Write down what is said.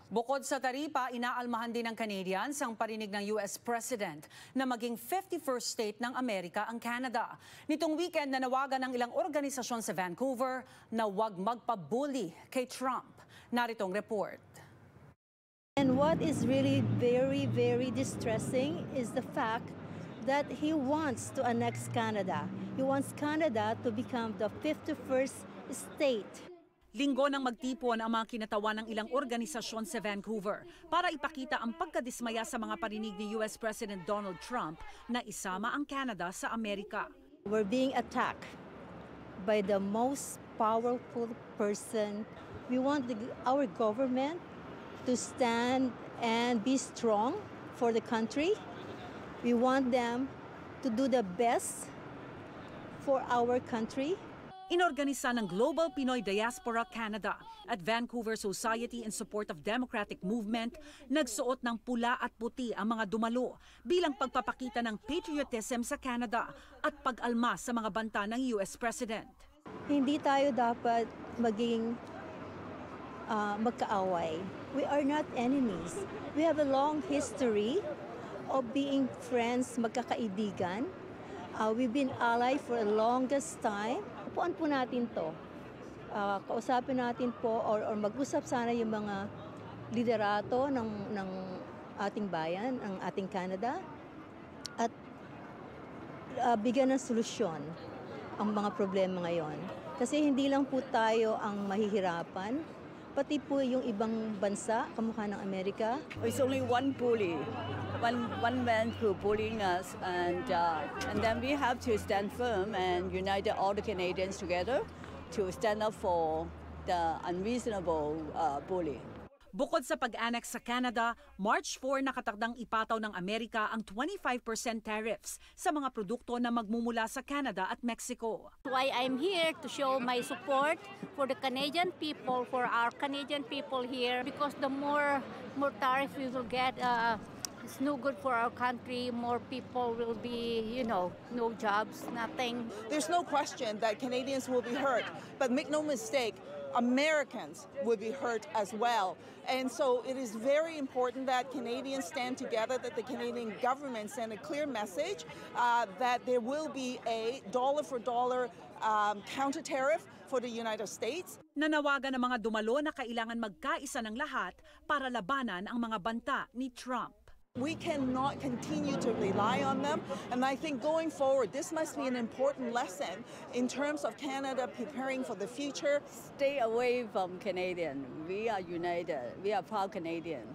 Bukod sa taripa, inaalmahan din ng Canadians ang parinig ng US President na maging 51st state ng Amerika ang Canada. Nitong weekend, nanawagan ng ilang organisasyon sa Vancouver na huwag magpabully kay Trump. Narito ang report. And what is really very distressing is the fact that he wants to annex Canada. He wants Canada to become the 51st state. Linggo nang magtipon ang mga kinatawan ng ilang organisasyon sa Vancouver para ipakita ang pagkadismaya sa mga parinig ni US President Donald Trump na isama ang Canada sa Amerika. We're being attacked by the most powerful person. We want our government to stand and be strong for the country. We want them to do the best for our country. Inorganisa ng Global Pinoy Diaspora Canada at Vancouver Society in Support of Democratic Movement, nagsuot ng pula at puti ang mga dumalo bilang pagpapakita ng patriotism sa Canada at pag-alma sa mga banta ng US President. Hindi tayo dapat maging magkaaway. We are not enemies. We have a long history of being friends, magkakaibigan. We've been allies for the longest time. Upuan po natin to. Kausapin natin po or mag-usap sana yung mga liderato ng ating bayan, ng ating Canada, at bigyan ng solusyon ang mga problema ngayon. Kasi hindi lang po tayo ang mahihirapan, pati po yung ibang bansa, kamukha ng Amerika. It's only one bully, one man who bullying us, and then we have to stand firm and unite all the Canadians together to stand up for the unreasonable bully. Bukod sa pag-annex sa Canada, March 4 nakatakdang ipataw ng Amerika ang 25% tariffs sa mga produkto na magmumula sa Canada at Mexico. Why I'm here to show my support for the Canadian people, for our Canadian people here, because the more tariff we will get, it's no good for our country. More people will be, no jobs, nothing. There's no question that Canadians will be hurt, but make no mistake, Americans will be hurt as well. And so it is very important that Canadians stand together, that the Canadian government send a clear message that there will be a dollar-for-dollar counter-tariff for the United States. Nanawagan ng mga dumalo na kailangan magkaisa ng lahat para labanan ang mga banta ni Trump. We cannot continue to rely on them, and I think going forward, this must be an important lesson in terms of Canada preparing for the future. Stay away from Canadian. We are united. We are proud Canadians.